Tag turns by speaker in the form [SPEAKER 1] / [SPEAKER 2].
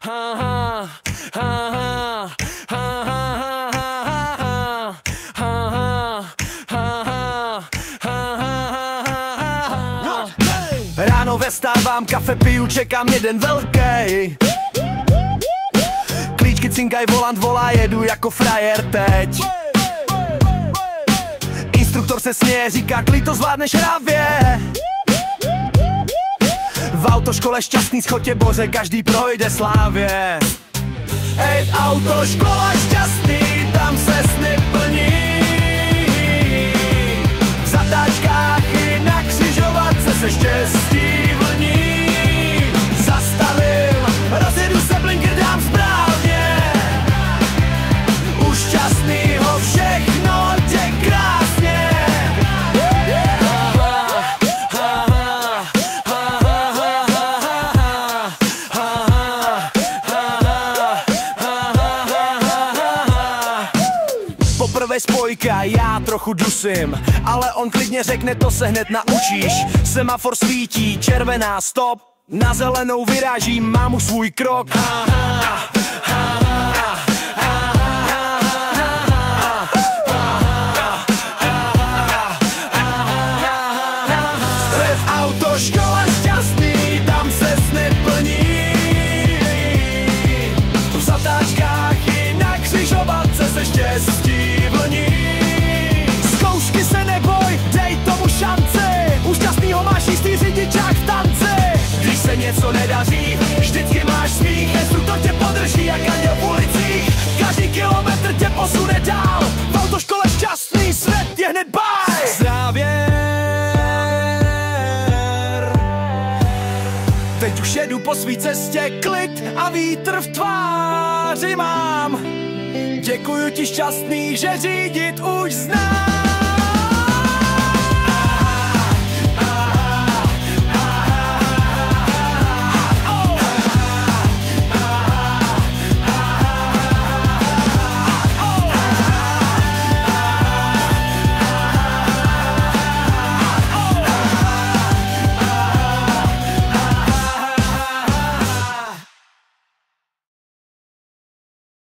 [SPEAKER 1] Ráno vestávám, kafe piju, čekám jeden velký. Klíčky cinkaj, volant volá, jedu jako frajer teď. Instruktor se směje, říká, klid, to zvládneš hravě. V autoškole šťastný, schodě boře, každý projde slávě. Hej, autoškola šťastný, tam se sny plní. V zatáčkách i na křižovatce se štěstí vlní. Zastavil, rozjedu se, blinker dám správně. U šťastnýho všechno jde krásně. Poprvé spojka, já trochu dusím, ale on klidně řekne, to se hned naučíš. Semafor svítí, červená stop, na zelenou vyrážím, mám už svůj krok. Autoškola šťastný, tam se sny plní. V zatáčkách i na křižovatce se štěstí vlní. Zkoušky se neboj, dej tomu šanci. U šťastnýho máš jistý řidičák v tanci. Když se něco nedaří, vždycky máš smích. Instruktor tě podrží jak anděl v ulicích. Každý kilometr tě posune dál. V autoškole šťastný, svět je hned baj. Závěr. Teď už jedu po svý cestě, klid a vítr v tváři mám. Děkuju ti šťastný, že řídit už znám.